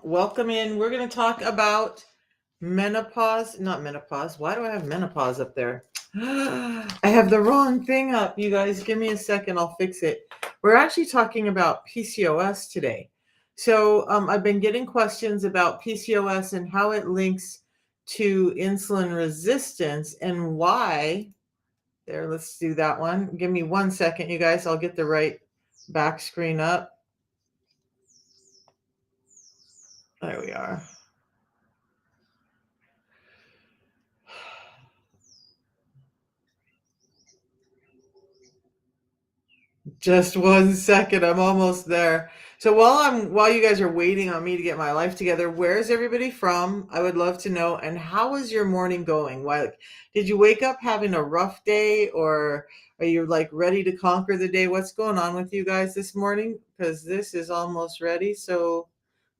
Welcome in. We're going to talk about menopause, not menopause. Why do I have menopause up there? I have the wrong thing up. You guys, give me a second. I'll fix it. We're actually talking about PCOS today. So I've been getting questions about PCOS and how it links to insulin resistance and why. There, let's do that one. Give me 1 second, you guys. I'll get the right back screen up. There we are. Just 1 second. I'm almost there. So while you guys are waiting on me to get my life together, where's everybody from? I would love to know. And how is your morning going? Why did you wake up having a rough day, or are you like ready to conquer the day? What's going on with you guys this morning? Because this is almost ready. So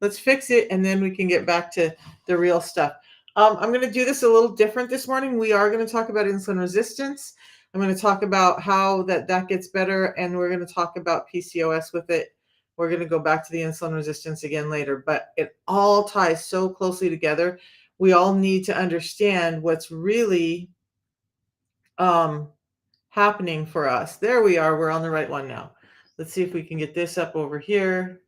let's fix it and then we can get back to the real stuff. I'm going to do this a little different this morning. We are going to talk about insulin resistance. I'm going to talk about how that gets better, and we're going to talk about PCOS with it. We're going to go back to the insulin resistance again later, but it all ties so closely together. We all need to understand what's really happening for us. There we are. We're on the right one now. Let's see if we can get this up over here.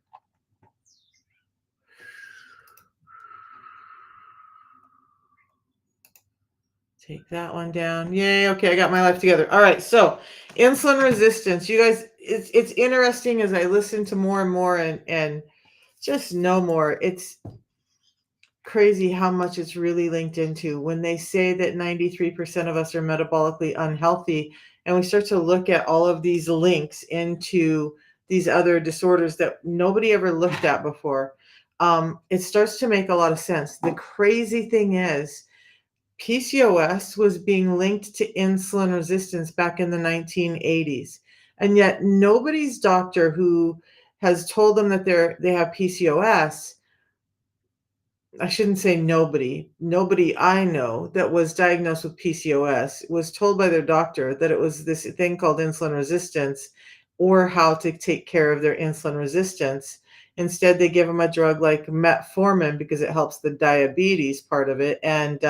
Take that one down. Yay. Okay, I got my life together. All right, so insulin resistance. You guys, it's interesting as I listen to more and more and just know more. It's crazy how much it's really linked into. When they say that 93% of us are metabolically unhealthy, and we start to look at all of these links into these other disorders that nobody ever looked at before, it starts to make a lot of sense. The crazy thing is, PCOS was being linked to insulin resistance back in the 1980s. And yet nobody's doctor who has told them that they have PCOS, I shouldn't say nobody I know that was diagnosed with PCOS was told by their doctor that it was this thing called insulin resistance or how to take care of their insulin resistance. Instead, they give them a drug like metformin because it helps the diabetes part of it. And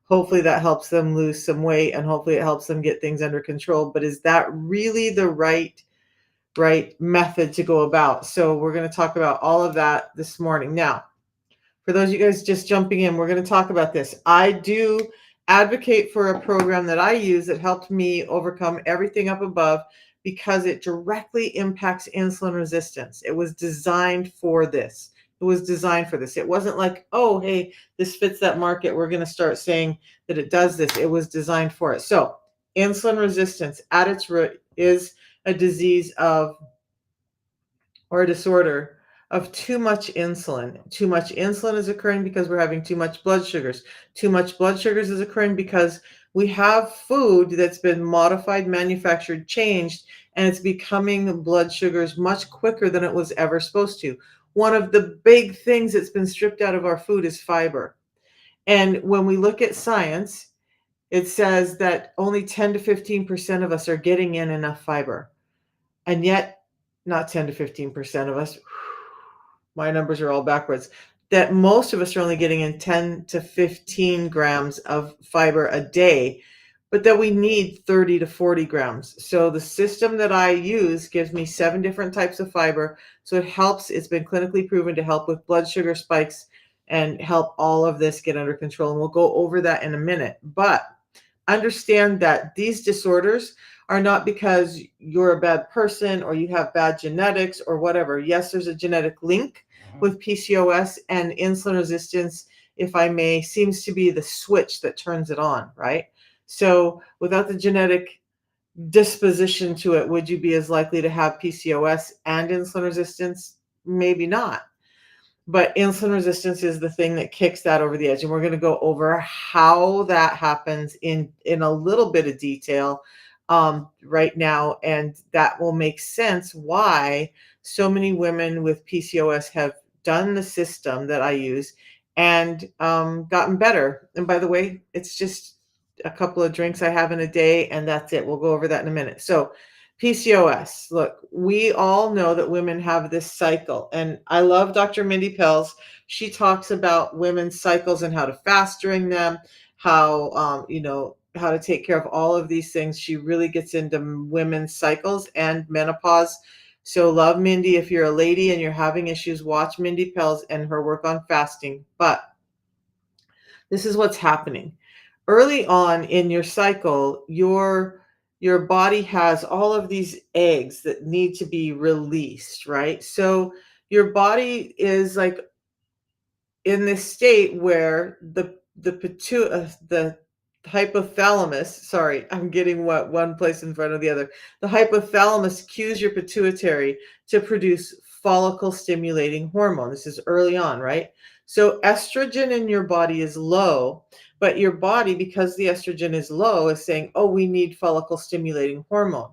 hopefully that helps them lose some weight, and hopefully it helps them get things under control. But is that really the right method to go about? So we're going to talk about all of that this morning. Now, for those of you guys just jumping in, we're going to talk about this. I do advocate for a program that I use that helped me overcome everything up above because it directly impacts insulin resistance. It was designed for this. It was designed for this. It wasn't like, oh, hey, this fits that market. We're going to start saying that it does this. It was designed for it. So insulin resistance at its root is a disease of, or a disorder of too much insulin. Too much insulin is occurring because we're having too much blood sugars. Too much blood sugars is occurring because we have food that's been modified, manufactured, changed, and it's becoming blood sugars much quicker than it was ever supposed to. One of the big things that's been stripped out of our food is fiber. And when we look at science, it says that only 10 to 15% of us are getting in enough fiber. And yet, not 10 to 15% of us, my numbers are all backwards, that most of us are only getting in 10 to 15 grams of fiber a day, but that we need 30 to 40 grams. So the system that I use gives me 7 different types of fiber. So it helps, it's been clinically proven to help with blood sugar spikes and help all of this get under control. And we'll go over that in a minute. But understand that these disorders are not because you're a bad person or you have bad genetics or whatever. Yes, there's a genetic link with PCOS, and insulin resistance, if I may, seems to be the switch that turns it on, right? So without the genetic disposition to it, would you be as likely to have PCOS and insulin resistance? Maybe not. But insulin resistance is the thing that kicks that over the edge. And we're going to go over how that happens in a little bit of detail right now. And that will make sense why so many women with PCOS have done the system that I use and gotten better. And by the way, it's just a couple of drinks I have in a day, and that's it. We'll go over that in a minute. So PCOS. Look, we all know that women have this cycle, and I love Dr. Mindy Pelz. She talks about women's cycles and how to fast during them, how how to take care of all of these things. She really gets into women's cycles and menopause. So love Mindy. If you're a lady and you're having issues, watch Mindy Pelz and her work on fasting. But this is what's happening. Early on in your cycle, your body has all of these eggs that need to be released, right? So your body is like in this state where the hypothalamus, sorry, I'm getting what one place in front of the other. The hypothalamus cues your pituitary to produce follicle stimulating hormone. This is early on, right? So estrogen in your body is low, but your body, because the estrogen is low, is saying, oh, we need follicle stimulating hormone.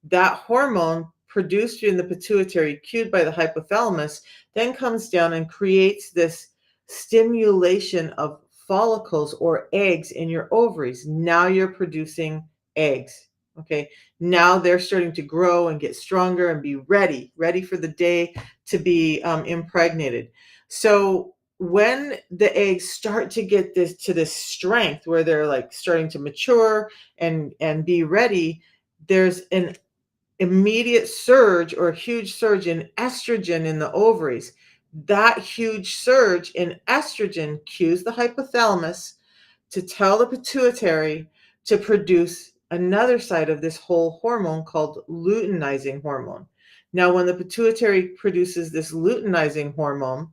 That hormone produced in the pituitary, cued by the hypothalamus, then comes down and creates this stimulation of follicles or eggs in your ovaries. Now you're producing eggs. Okay. Now they're starting to grow and get stronger and be ready for the day to be impregnated. So when the eggs start to get this strength where they're like starting to mature and be ready, there's an immediate surge or a huge surge in estrogen in the ovaries. That huge surge in estrogen cues the hypothalamus to tell the pituitary to produce another side of this whole hormone called luteinizing hormone. Now, when the pituitary produces this luteinizing hormone,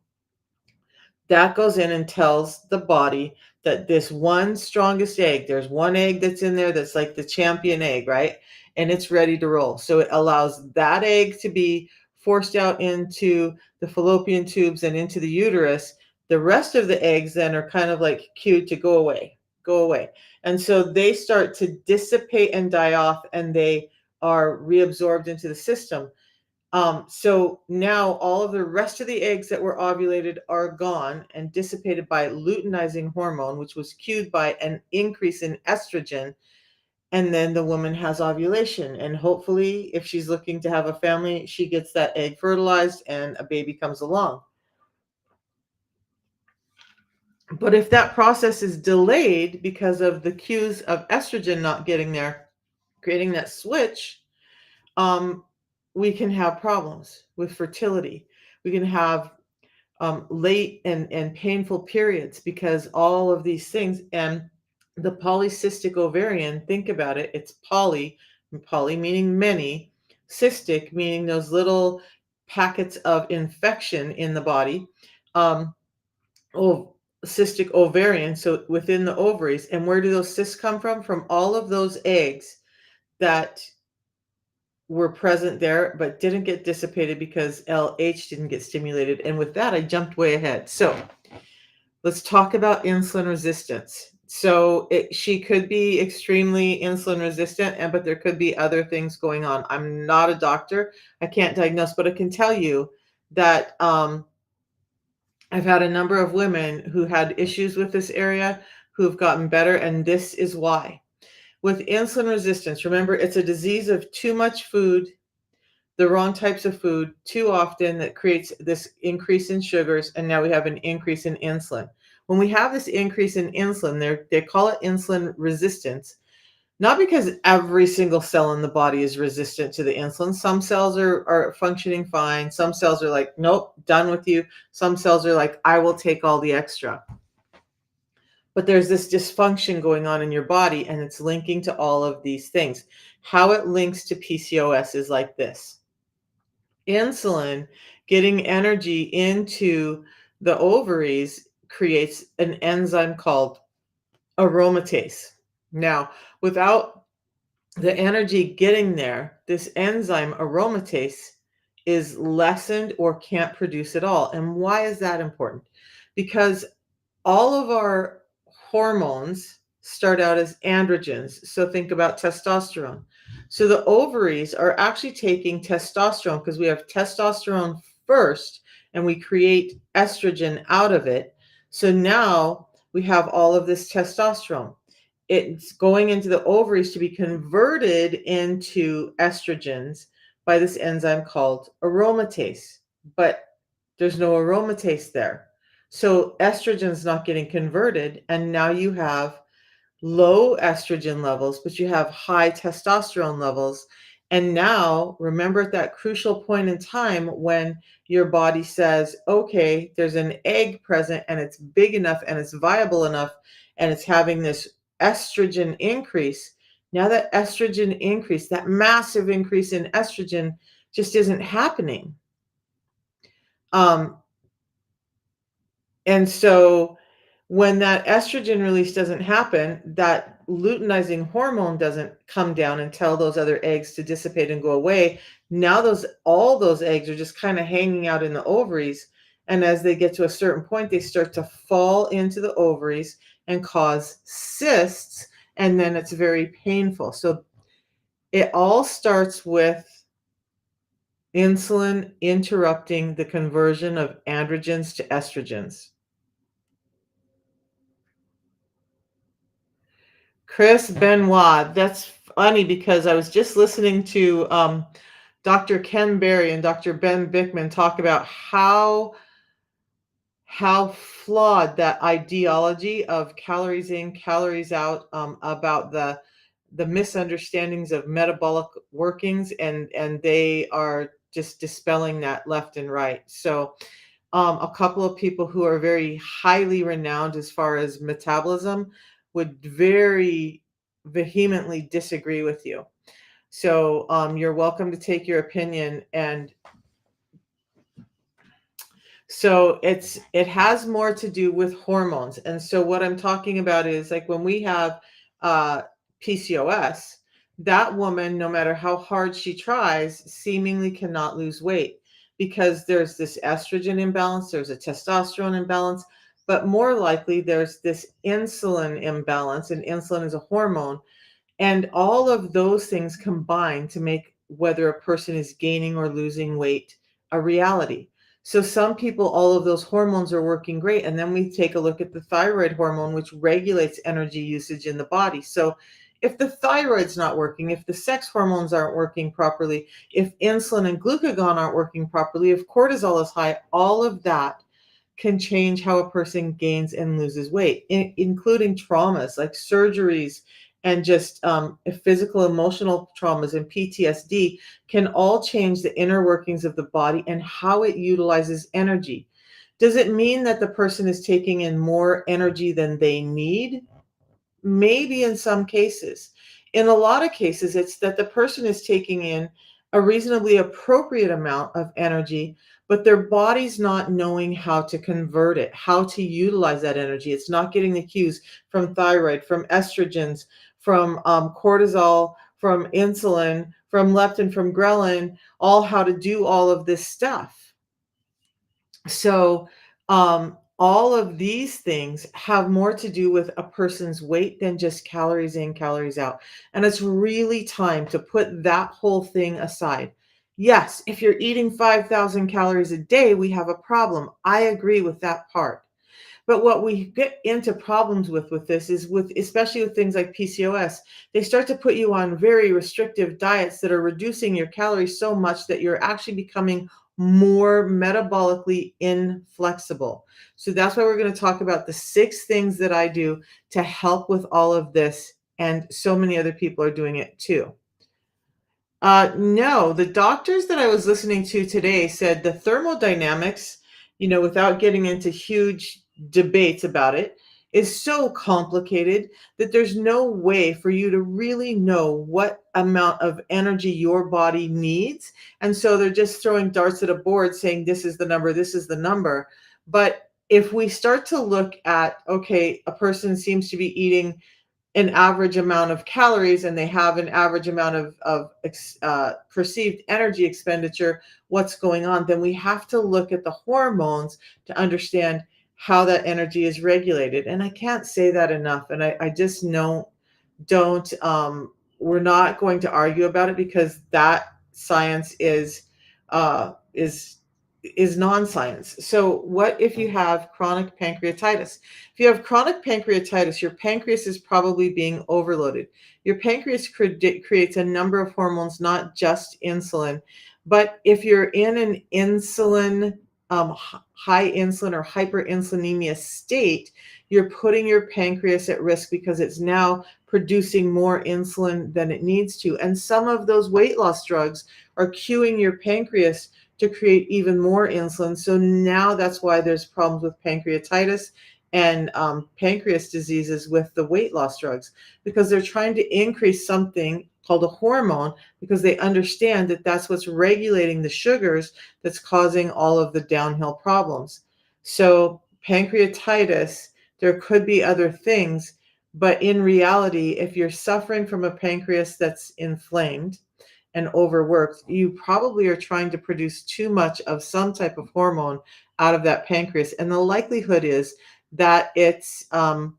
that goes in and tells the body that this one strongest egg, there's one egg that's in there that's like the champion egg, right? And it's ready to roll. So it allows that egg to be forced out into the fallopian tubes and into the uterus. The rest of the eggs then are kind of like cued to go away, go away. And so they start to dissipate and die off, and they are reabsorbed into the system. So now all of the rest of the eggs that were ovulated are gone and dissipated by luteinizing hormone, which was cued by an increase in estrogen. And then the woman has ovulation. And hopefully, if she's looking to have a family, she gets that egg fertilized and a baby comes along. But if that process is delayed because of the cues of estrogen not getting there, creating that switch, um, we can have problems with fertility. We can have late and painful periods because all of these things. And the polycystic ovarian, think about it, it's poly meaning many, cystic meaning those little packets of infection in the body. Um, oh, cystic ovarian, so within the ovaries. And where do those cysts come from? From all of those eggs that were present there but didn't get dissipated because LH didn't get stimulated. And with that, I jumped way ahead. So let's talk about insulin resistance. So she could be extremely insulin resistant, but there could be other things going on. I'm not a doctor. I can't diagnose, but I can tell you that I've had a number of women who had issues with this area who have gotten better, and this is why. With insulin resistance, remember, it's a disease of too much food, the wrong types of food too often, that creates this increase in sugars, and now we have an increase in insulin. When we have this increase in insulin, they call it insulin resistance, not because every single cell in the body is resistant to the insulin. Some cells are functioning fine. Some cells are like, nope, done with you. Some cells are like, I will take all the extra. But there's this dysfunction going on in your body, and it's linking to all of these things. How it links to PCOS is like this. Insulin getting energy into the ovaries creates an enzyme called aromatase. Now, without the energy getting there, this enzyme aromatase is lessened or can't produce at all. And why is that important? Because all of our hormones start out as androgens. So think about testosterone. So the ovaries are actually taking testosterone because we have testosterone first and we create estrogen out of it. So now we have all of this testosterone. it's going into the ovaries to be converted into estrogens by this enzyme called aromatase. But there's no aromatase there. So estrogen's not getting converted, and now you have low estrogen levels, but you have high testosterone levels. And now, remember at that crucial point in time when your body says, okay, there's an egg present and it's big enough and it's viable enough and it's having this estrogen increase. Now, that estrogen increase, that massive increase in estrogen, just isn't happening. Um, and so when that estrogen release doesn't happen, that luteinizing hormone doesn't come down and tell those other eggs to dissipate and go away. Now all those eggs are just kind of hanging out in the ovaries. And as they get to a certain point, they start to fall into the ovaries and cause cysts. And then it's very painful. So it all starts with insulin interrupting the conversion of androgens to estrogens. Chris Benoit. That's funny because I was just listening to Dr. Ken Berry and Dr. Ben Bickman talk about how flawed that ideology of calories in, calories out, about the misunderstandings of metabolic workings, and they are just dispelling that left and right. So a couple of people who are very highly renowned as far as metabolism would very vehemently disagree with you. So you're welcome to take your opinion. And so it has more to do with hormones. And so what I'm talking about is like when we have uh, PCOS, that woman, no matter how hard she tries, seemingly cannot lose weight because there's this estrogen imbalance, there's a testosterone imbalance, but more likely there's this insulin imbalance, and insulin is a hormone, and all of those things combine to make whether a person is gaining or losing weight a reality. So some people, all of those hormones are working great. And then we take a look at the thyroid hormone, which regulates energy usage in the body. So if the thyroid's not working, if the sex hormones aren't working properly, if insulin and glucagon aren't working properly, if cortisol is high, all of that can change how a person gains and loses weight, including traumas like surgeries and just physical, emotional traumas and PTSD can all change the inner workings of the body and how it utilizes energy. Does it mean that the person is taking in more energy than they need? Maybe in some cases. In a lot of cases, it's that the person is taking in a reasonably appropriate amount of energy, but their body's not knowing how to convert it, how to utilize that energy. It's not getting the cues from thyroid, from estrogens, from cortisol, from insulin, from leptin, from ghrelin, all how to do all of this stuff. So, all of these things have more to do with a person's weight than just calories in, calories out. And it's really time to put that whole thing aside. Yes, if you're eating 5,000 calories a day, we have a problem. I agree with that part. But what we get into problems with this is with, especially with things like PCOS, they start to put you on very restrictive diets that are reducing your calories so much that you're actually becoming more metabolically inflexible. So that's why we're going to talk about the 6 things that I do to help with all of this. And so many other people are doing it too. No, the doctors that I was listening to today said the thermodynamics, without getting into huge debates about it, is so complicated that there's no way for you to really know what amount of energy your body needs. And so they're just throwing darts at a board saying, this is the number, this is the number. But if we start to look at, okay, a person seems to be eating an average amount of calories and they have an average amount of perceived energy expenditure, what's going on, then we have to look at the hormones to understand how that energy is regulated. And I can't say that enough. And I just know, don't, we're not going to argue about it because that science is is non-science. So what if you have chronic pancreatitis? If you have chronic pancreatitis, your pancreas is probably being overloaded. Your pancreas creates a number of hormones, not just insulin. But if you're in an insulin, high insulin or hyperinsulinemia state, you're putting your pancreas at risk because it's now producing more insulin than it needs to. And some of those weight loss drugs are cueing your pancreas to create even more insulin. So now that's why there's problems with pancreatitis and pancreas diseases with the weight loss drugs, because they're trying to increase something called a hormone because they understand that that's what's regulating the sugars that's causing all of the downhill problems. So pancreatitis, there could be other things, but in reality, if you're suffering from a pancreas that's inflamed and overworked, you probably are trying to produce too much of some type of hormone out of that pancreas. And that it's the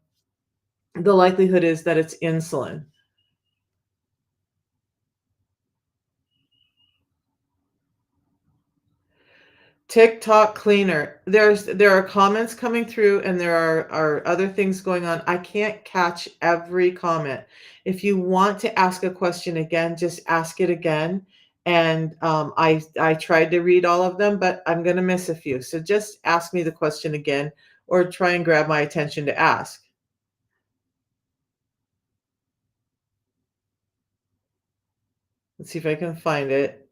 likelihood is that it's insulin. TikTok cleaner. There are comments coming through and there are other things going on. I can't catch every comment. If you want to ask a question again, just ask it again. And I tried to read all of them, but I'm going to miss a few. So just ask me the question again or try and grab my attention to ask. Let's see if I can find it.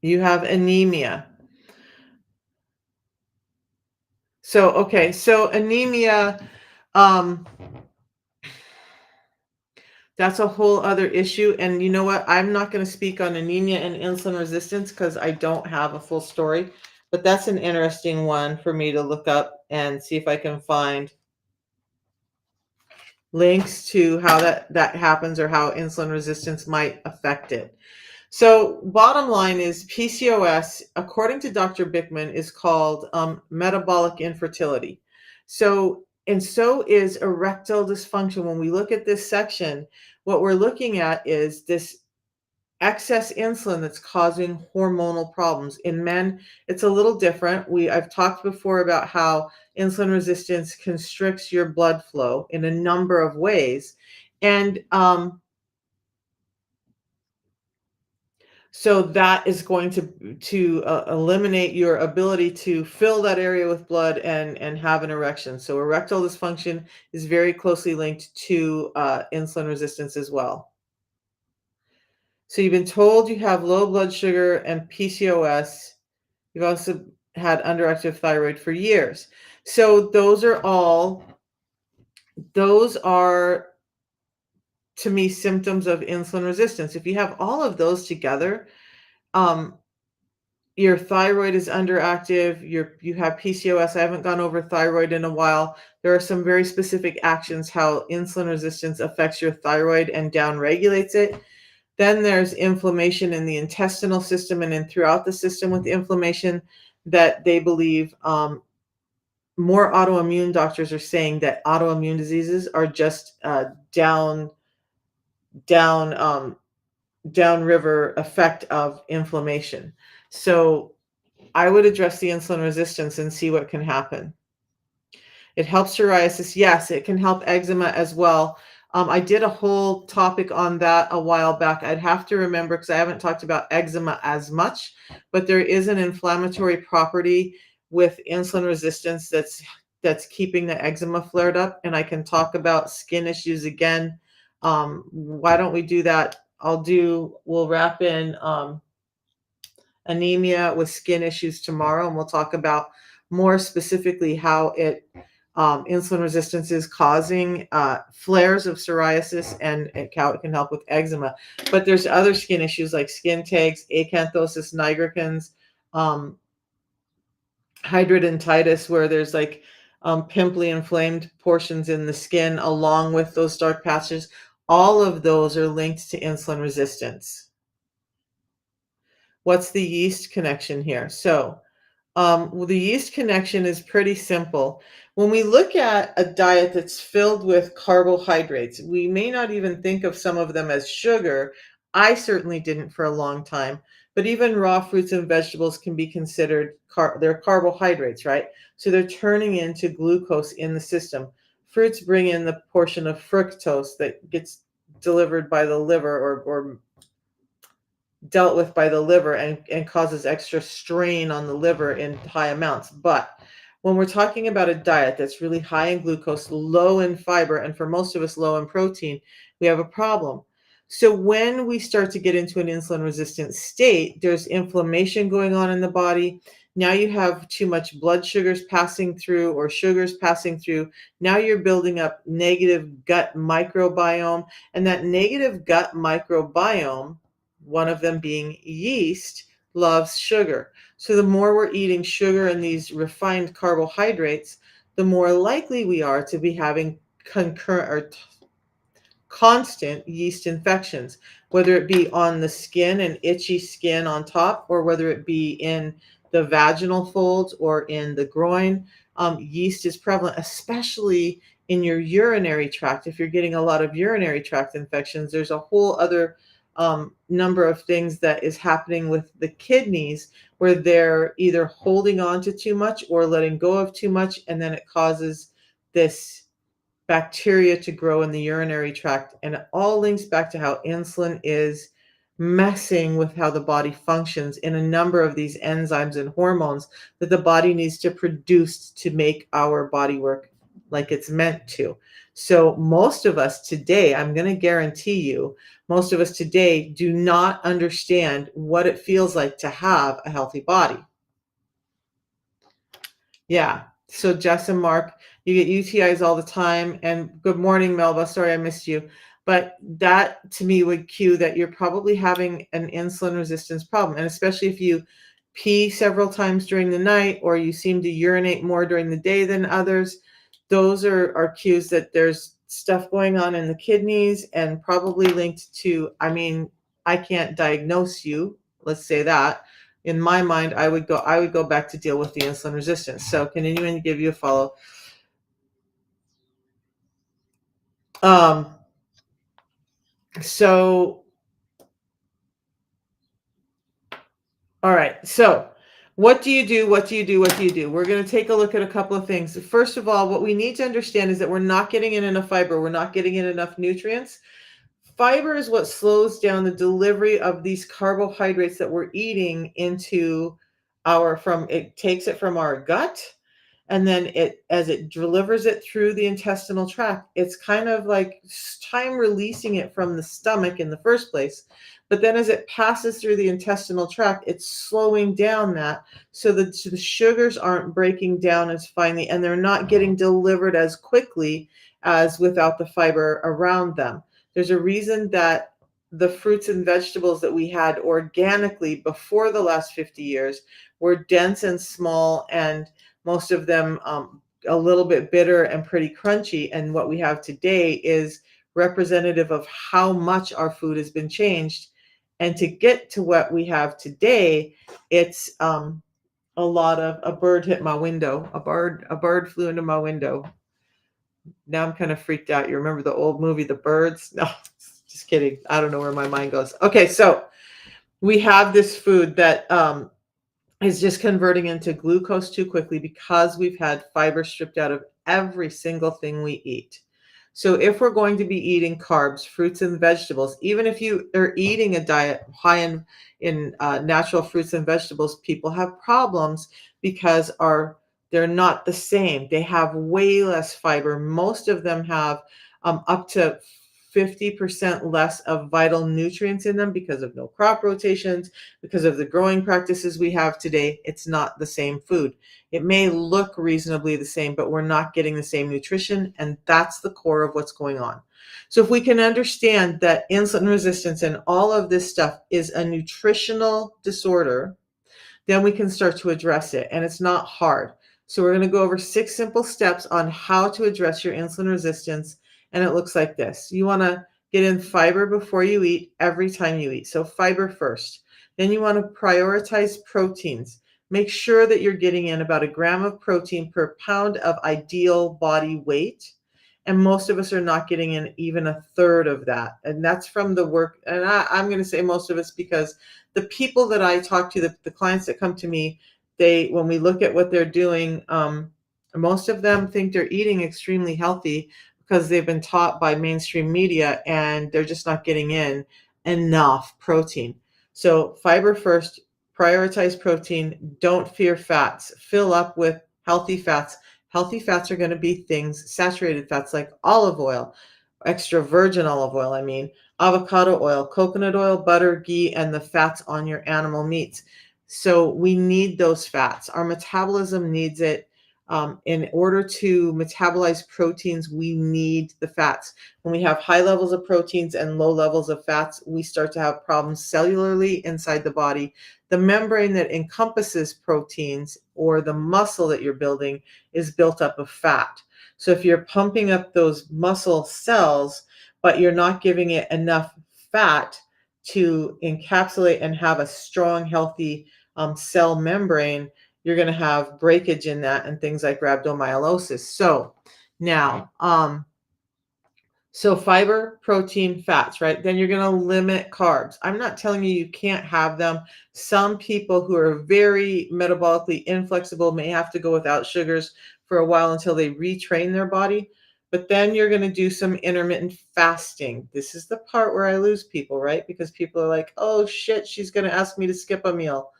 You have anemia. So, okay. So anemia, um, that's a whole other issue. And you know what? I'm not going to speak on anemia and insulin resistance because I don't have a full story. But that's an interesting one for me to look up and see if I can find links to how that happens or how insulin resistance might affect it. So bottom line is PCOS, according to Dr. Bickman, is called metabolic infertility. So is erectile dysfunction. When we look at this section, what we're looking at is this excess insulin that's causing hormonal problems. In men, it's a little different. I've talked before about how insulin resistance constricts your blood flow in a number of ways. And so that is going to eliminate your ability to fill that area with blood and have an erection. So erectile dysfunction is very closely linked to insulin resistance as well. So you've been told you have low blood sugar and PCOS. You've also had underactive thyroid for years. So those are to me symptoms of insulin resistance. If you have all of those together, um, your thyroid is underactive, you have PCOS. I haven't gone over thyroid in a while. There are some very specific actions how insulin resistance affects your thyroid and downregulates it. Then there's inflammation in the intestinal system and in throughout the system with inflammation that they believe more autoimmune doctors are saying that autoimmune diseases are just down downriver effect of inflammation. So I would address the insulin resistance and see what can happen. It helps psoriasis. Yes, it can help eczema as well. I did a whole topic on that a while back. I'd have to remember because I haven't talked about eczema as much, but there is an inflammatory property with insulin resistance that's keeping the eczema flared up. And I can talk about skin issues again. Why don't we do that? We'll wrap in anemia with skin issues tomorrow, and we'll talk about more specifically how insulin resistance is causing flares of psoriasis and how it can help with eczema. But there's other skin issues like skin tags, acanthosis nigricans, hidradenitis, where there's like pimply inflamed portions in the skin along with those dark patches. All of those are linked to insulin resistance. What's the yeast connection here? So well, the yeast connection is pretty simple. When we look at a diet that's filled with carbohydrates, we may not even think of some of them as sugar. I certainly didn't for a long time, but even raw fruits and vegetables can be considered they're carbohydrates, right? So they're turning into glucose in the system. Fruits bring in the portion of fructose that gets delivered by the liver or dealt with by the liver and causes extra strain on the liver in high amounts. But when we're talking about a diet that's really high in glucose, low in fiber, and for most of us, low in protein, we have a problem. So when we start to get into an insulin resistant state, there's inflammation going on in the body. Now you have too much blood sugars passing through or sugars passing through. Now you're building up negative gut microbiome. And that negative gut microbiome, one of them being yeast, loves sugar. So the more we're eating sugar and these refined carbohydrates, the more likely we are to be having concurrent or constant yeast infections, whether it be on the skin and itchy skin on top, or whether it be in the vaginal folds or in the groin. Yeast is prevalent, especially in your urinary tract. If you're getting a lot of urinary tract infections, there's a whole other number of things that is happening with the kidneys where they're either holding on to too much or letting go of too much, and then it causes this bacteria to grow in the urinary tract. And it all links back to how insulin is messing with how the body functions in a number of these enzymes and hormones that the body needs to produce to make our body work like it's meant to. So, most of us today, I'm going to guarantee you, most of us today do not understand what it feels like to have a healthy body. Yeah. So Jess and Mark, you get UTIs all the time. And good morning, Melba. Sorry I missed you. But that to me would cue that you're probably having an insulin resistance problem. And especially if you pee several times during the night or you seem to urinate more during the day than others, those are cues that there's stuff going on in the kidneys and probably linked to, I mean, I can't diagnose you, let's say that. In my mind, I would go back to deal with the insulin resistance. So continuing to give you a follow. Um, so all right. So what do you do? What do you do? What do you do? We're going to take a look at a couple of things. First of all, what we need to understand is that we're not getting in enough fiber. We're not getting in enough nutrients. Fiber is what slows down the delivery of these carbohydrates that we're eating into it takes it from our gut, and then as it delivers it through the intestinal tract, it's kind of like time releasing it from the stomach in the first place, but then as it passes through the intestinal tract, it's slowing down that so that the sugars aren't breaking down as finely and they're not getting delivered as quickly as without the fiber around them. There's a reason that the fruits and vegetables that we had organically before the last 50 years were dense and small, and most of them a little bit bitter and pretty crunchy. And what we have today is representative of how much our food has been changed. And to get to what we have today, it's a lot of a bird hit my window. A bird flew into my window. Now I'm kind of freaked out. You remember the old movie, The Birds? No, just kidding. I don't know where my mind goes. Okay, so we have this food that is just converting into glucose too quickly because we've had fiber stripped out of every single thing we eat. So if we're going to be eating carbs, fruits and vegetables, even if you are eating a diet high in natural fruits and vegetables, people have problems because they're not the same. They have way less fiber. Most of them have up to 50% less of vital nutrients in them because of no crop rotations, because of the growing practices we have today. It's not the same food. It may look reasonably the same, but we're not getting the same nutrition, and that's the core of what's going on. So if we can understand that insulin resistance and all of this stuff is a nutritional disorder, then we can start to address it, and it's not hard. So we're going to go over 6 simple steps on how to address your insulin resistance, and it looks like this. You want to get in fiber before you eat every time you eat. So fiber first. Then you want to prioritize proteins. Make sure that you're getting in about 1 gram of protein per pound of ideal body weight. And most of us are not getting in even a third of that. And that's from the work. And I'm going to say most of us because the people that I talk to, the clients that come to me, when we look at what they're doing, most of them think they're eating extremely healthy because they've been taught by mainstream media and they're just not getting in enough protein. So fiber first, prioritize protein, don't fear fats, fill up with healthy fats. Healthy fats are going to be things, saturated fats like olive oil, extra virgin olive oil, I mean, avocado oil, coconut oil, butter, ghee, and the fats on your animal meats. So we need those fats. Our metabolism needs it. In order to metabolize proteins, we need the fats. When we have high levels of proteins and low levels of fats, we start to have problems cellularly inside the body. The membrane that encompasses proteins or the muscle that you're building is built up of fat. So if you're pumping up those muscle cells, but you're not giving it enough fat to encapsulate and have a strong, healthy cell membrane, you're going to have breakage in that and things like rhabdomyolysis. So now, so fiber, protein, fats, right? Then you're going to limit carbs. I'm not telling you you can't have them. Some people who are very metabolically inflexible may have to go without sugars for a while until they retrain their body. But then you're going to do some intermittent fasting. This is the part where I lose people, right? Because people are like, oh shit, she's going to ask me to skip a meal.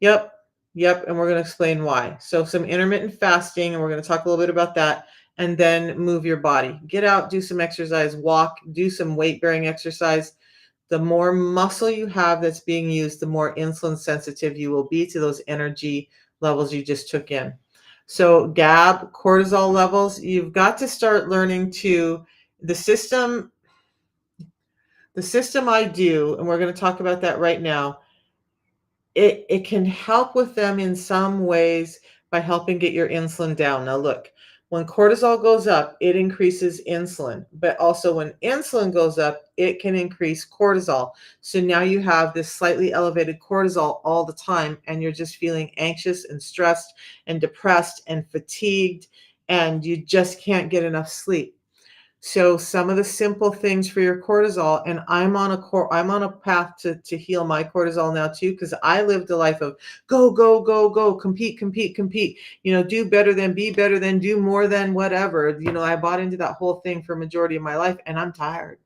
Yep, yep, and we're going to explain why. So some intermittent fasting, and we're going to talk a little bit about that, and then move your body. Get out, do some exercise, walk, do some weight-bearing exercise. The more muscle you have that's being used, the more insulin sensitive you will be to those energy levels you just took in. So GAB, cortisol levels, you've got to start learning to, the system I do, and we're going to talk about that right now, it can help with them in some ways by helping get your insulin down. Now look, when cortisol goes up, it increases insulin, but also when insulin goes up, it can increase cortisol. So now you have this slightly elevated cortisol all the time, and you're just feeling anxious and stressed and depressed and fatigued, and you just can't get enough sleep. So some of the simple things for your cortisol, and I'm on a path to heal my cortisol now too, because I lived a life of go, go, go, go, compete, compete, compete, do better than, be better than, do more than, whatever. I bought into that whole thing for a majority of my life, and I'm tired.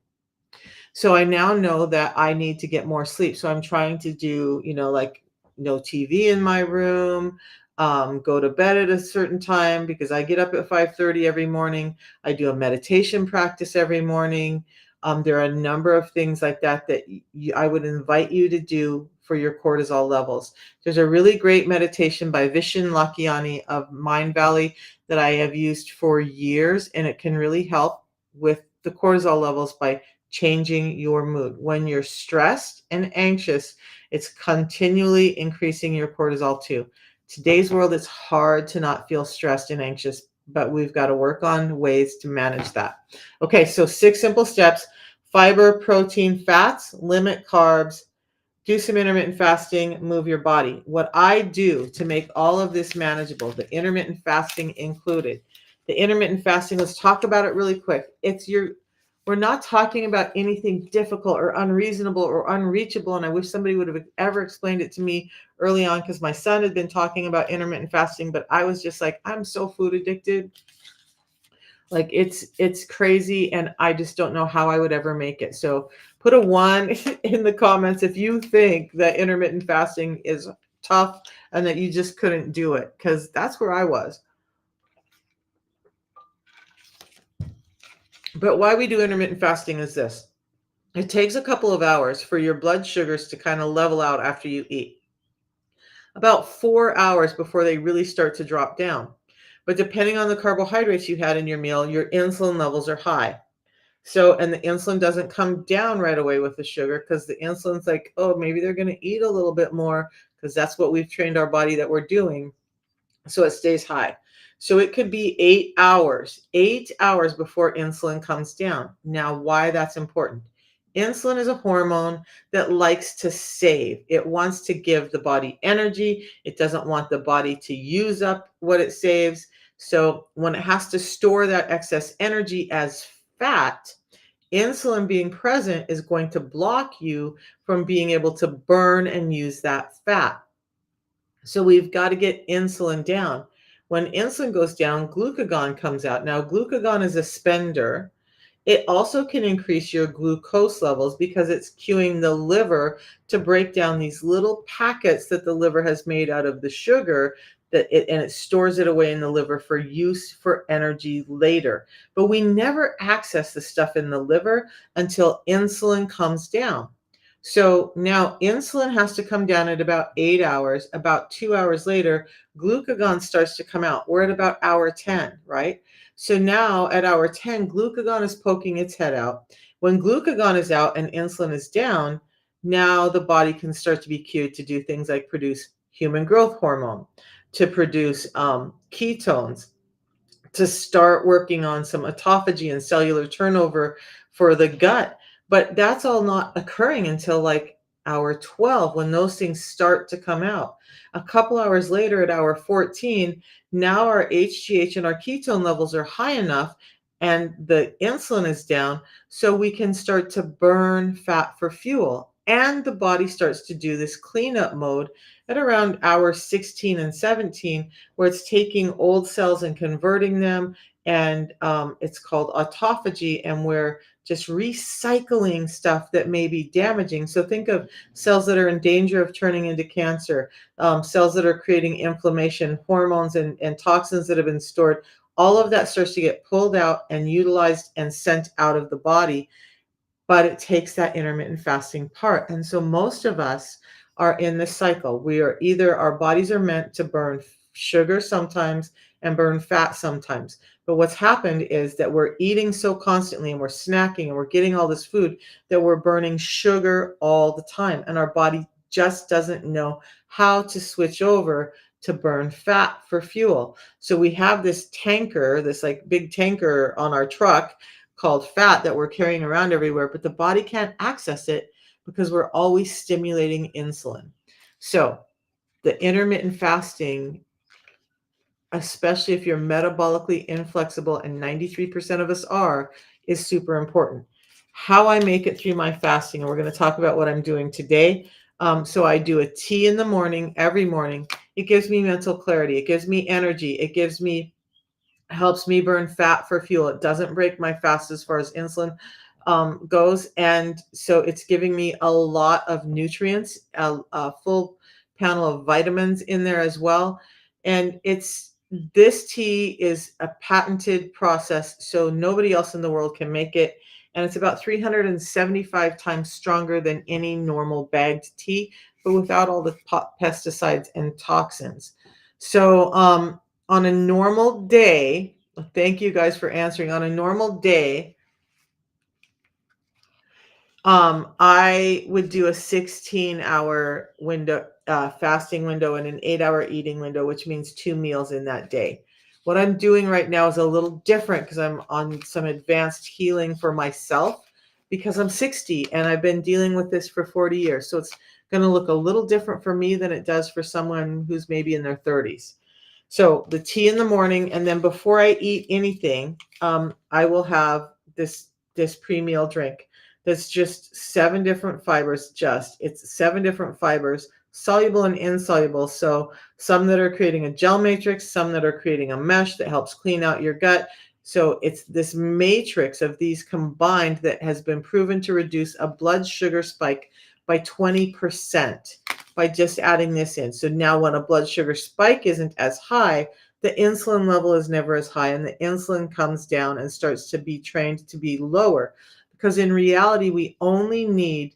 So I now know that I need to get more sleep. So I'm trying to do, like no TV in my room, go to bed at a certain time because I get up at 5:30 every morning. I do a meditation practice every morning. There are a number of things like that I would invite you to do for your cortisol levels. There's a really great meditation by Vishen Lakhiani of Mind Valley that I have used for years, and it can really help with the cortisol levels by changing your mood. When you're stressed and anxious, it's continually increasing your cortisol too. Today's world, it's hard to not feel stressed and anxious, but we've got to work on ways to manage that. Okay, so 6 simple steps: fiber, protein, fats, limit carbs, do some intermittent fasting, move your body. What I do to make all of this manageable, the intermittent fasting included. The intermittent fasting, let's talk about it really quick. We're not talking about anything difficult or unreasonable or unreachable. And I wish somebody would have ever explained it to me early on, because my son had been talking about intermittent fasting, but I was just like, I'm so food addicted. Like it's crazy, and I just don't know how I would ever make it. So put a 1 in the comments if you think that intermittent fasting is tough and that you just couldn't do it, because that's where I was. But why we do intermittent fasting is this. It takes a couple of hours for your blood sugars to kind of level out after you eat. About 4 hours before they really start to drop down. But depending on the carbohydrates you had in your meal, your insulin levels are high. So, and the insulin doesn't come down right away with the sugar, because the insulin's like, oh, maybe they're going to eat a little bit more, because that's what we've trained our body that we're doing. So it stays high. So it could be 8 hours before insulin comes down. Now, why that's important? Insulin is a hormone that likes to save. It wants to give the body energy. It doesn't want the body to use up what it saves. So when it has to store that excess energy as fat, insulin being present is going to block you from being able to burn and use that fat. So we've got to get insulin down. When insulin goes down, glucagon comes out. Now, glucagon is a spender. It also can increase your glucose levels because it's cueing the liver to break down these little packets that the liver has made out of the sugar and it stores it away in the liver for use for energy later. But we never access the stuff in the liver until insulin comes down. So now insulin has to come down at about 8 hours. About 2 hours later, glucagon starts to come out. We're at about hour 10, right? So now at hour 10, glucagon is poking its head out. When glucagon is out and insulin is down, now the body can start to be cued to do things like produce human growth hormone, to produce ketones, to start working on some autophagy and cellular turnover for the gut. But that's all not occurring until like hour 12 when those things start to come out. A couple hours later at hour 14, now our HGH and our ketone levels are high enough and the insulin is down so we can start to burn fat for fuel. And the body starts to do this cleanup mode at around hour 16 and 17 where it's taking old cells and converting them. And it's called autophagy, and we're just recycling stuff that may be damaging. So think of cells that are in danger of turning into cancer, cells that are creating inflammation, hormones and toxins that have been stored. All of that starts to get pulled out and utilized and sent out of the body, but it takes that intermittent fasting part. And so most of us are in this cycle. We are either, our bodies are meant to burn sugar sometimes and burn fat sometimes. But what's happened is that we're eating so constantly and we're snacking and we're getting all this food that we're burning sugar all the time. And our body just doesn't know how to switch over to burn fat for fuel. So we have this tanker, this like big tanker on our truck called fat that we're carrying around everywhere, but the body can't access it because we're always stimulating insulin. So the intermittent fasting, especially if you're metabolically inflexible, and 93% of us are, is super important. How I make it through my fasting, and we're going to talk about what I'm doing today. So I do a tea in the morning, every morning. It gives me mental clarity. It gives me energy. It helps me burn fat for fuel. It doesn't break my fast as far as insulin goes. And so it's giving me a lot of nutrients, a full panel of vitamins in there as well. And this tea is a patented process, so nobody else in the world can make it. And it's about 375 times stronger than any normal bagged tea, but without all the pesticides and toxins. So on a normal day, thank you guys for answering. On a normal day, I would do a 16-hour window, fasting window, and an 8-hour eating window, which means 2 meals in that day. What I'm doing right now is a little different because I'm on some advanced healing for myself because I'm 60 and I've been dealing with this for 40 years. So it's going to look a little different for me than it does for someone who's maybe in their 30s. So the tea in the morning, and then before I eat anything, I will have this pre-meal drink. That's just 7 different fibers. It's 7 different fibers, soluble and insoluble. So some that are creating a gel matrix, some that are creating a mesh that helps clean out your gut. So it's this matrix of these combined that has been proven to reduce a blood sugar spike by 20% by just adding this in. So now when a blood sugar spike isn't as high, the insulin level is never as high, and the insulin comes down and starts to be trained to be lower. Because in reality, we only need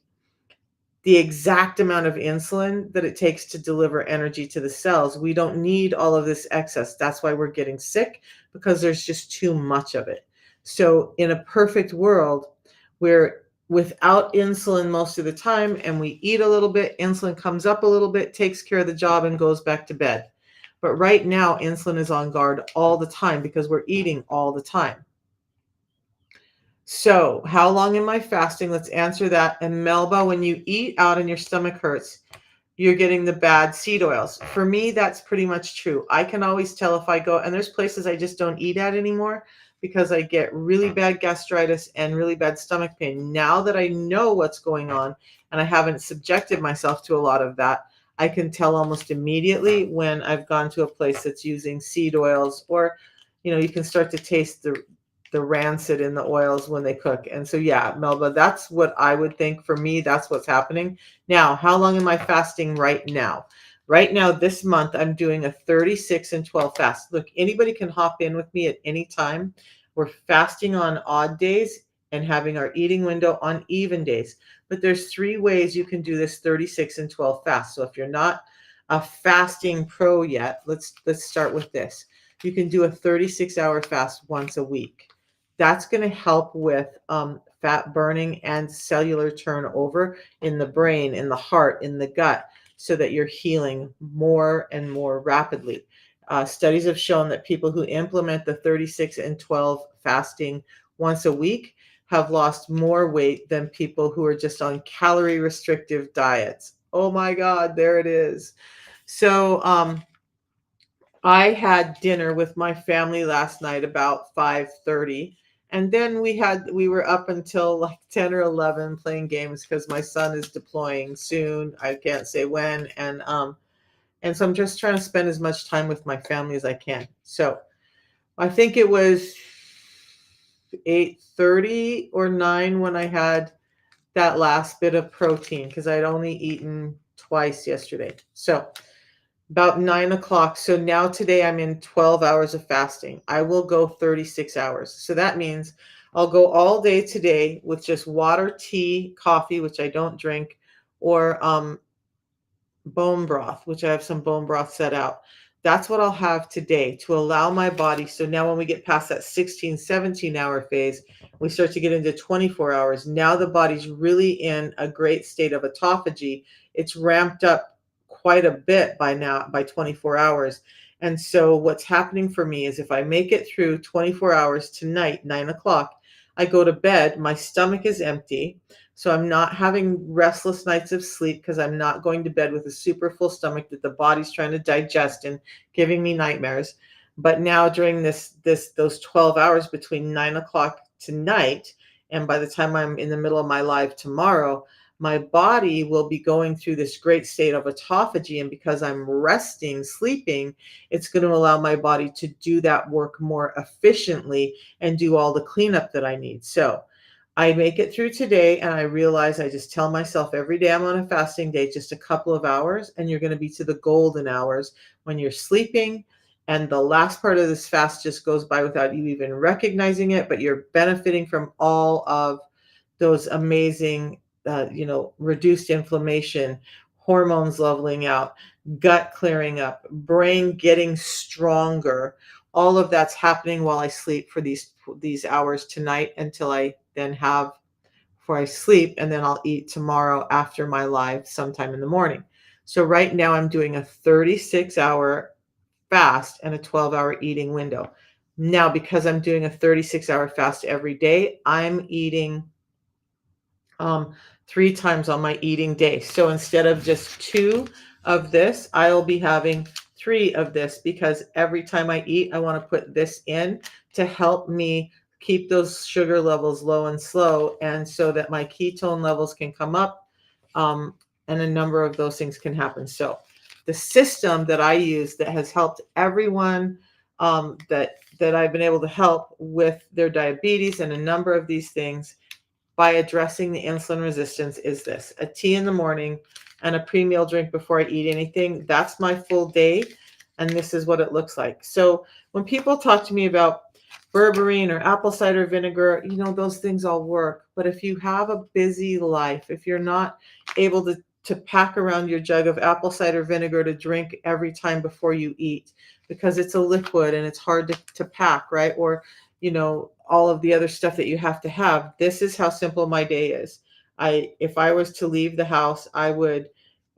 the exact amount of insulin that it takes to deliver energy to the cells. We don't need all of this excess. That's why we're getting sick, because there's just too much of it. So in a perfect world, we're without insulin most of the time, and we eat a little bit, insulin comes up a little bit, takes care of the job, and goes back to bed. But right now, insulin is on guard all the time because we're eating all the time. So, how long am I fasting? Let's answer that. And Melba, when you eat out and your stomach hurts, you're getting the bad seed oils. For me, that's pretty much true. I can always tell if I go, and there's places I just don't eat at anymore because I get really bad gastritis and really bad stomach pain. Now that I know what's going on and I haven't subjected myself to a lot of that, I can tell almost immediately when I've gone to a place that's using seed oils, or, you can start to taste the rancid in the oils when they cook. And so, yeah, Melba, that's what I would think. For me, that's what's happening. Now, how long am I fasting right now? Right now, this month, I'm doing a 36 and 12 fast. Look, anybody can hop in with me at any time. We're fasting on odd days and having our eating window on even days. But there's 3 ways you can do this 36 and 12 fast. So if you're not a fasting pro yet, let's start with this. You can do a 36-hour fast once a week. That's going to help with fat burning and cellular turnover in the brain, in the heart, in the gut, so that you're healing more and more rapidly. Studies have shown that people who implement the 36 and 12 fasting once a week have lost more weight than people who are just on calorie restrictive diets. Oh my God, there it is. So, I had dinner with my family last night about 5:30, and then we were up until like 10 or 11 playing games because my son is deploying soon. I can't say when, and so I'm just trying to spend as much time with my family as I can. So I think it was 8:30 or 9 when I had that last bit of protein because I'd only eaten twice yesterday. So about 9 o'clock. So now today I'm in 12 hours of fasting. I will go 36 hours. So that means I'll go all day today with just water, tea, coffee, which I don't drink, or bone broth, which I have some bone broth set out. That's what I'll have today to allow my body. So now when we get past that 16, 17-hour phase, we start to get into 24 hours. Now the body's really in a great state of autophagy. It's ramped up quite a bit by now, by 24 hours. And so what's happening for me is if I make it through 24 hours tonight, 9 o'clock, I go to bed, my stomach is empty. So I'm not having restless nights of sleep because I'm not going to bed with a super full stomach that the body's trying to digest and giving me nightmares. But now during those 12 hours between 9 o'clock tonight, and by the time I'm in the middle of my live tomorrow, my body will be going through this great state of autophagy. And because I'm resting, sleeping, it's going to allow my body to do that work more efficiently and do all the cleanup that I need. So I make it through today and I realize I just tell myself every day I'm on a fasting day, just a couple of hours, and you're going to be to the golden hours when you're sleeping. And the last part of this fast just goes by without you even recognizing it, but you're benefiting from all of those amazing, reduced inflammation, hormones leveling out, gut clearing up, brain getting stronger. All of that's happening while I sleep for these hours tonight until I then have before I sleep, and then I'll eat tomorrow after my live sometime in the morning. So right now I'm doing a 36-hour fast and a 12-hour eating window. Now, because I'm doing a 36-hour fast every day, I'm eating 3 times on my eating day. So instead of just 2 of this, I'll be having 3 of this because every time I eat, I want to put this in to help me keep those sugar levels low and slow, and so that my ketone levels can come up, and a number of those things can happen. So the system that I use that has helped everyone that I've been able to help with their diabetes and a number of these things by addressing the insulin resistance is this: a tea in the morning and a pre-meal drink before I eat anything. That's my full day. And this is what it looks like. So when people talk to me about berberine or apple cider vinegar, those things all work. But if you have a busy life, if you're not able to pack around your jug of apple cider vinegar to drink every time before you eat, because it's a liquid and it's hard to pack, right? Or all of the other stuff that you have to have. This is how simple my day is. If I was to leave the house, I would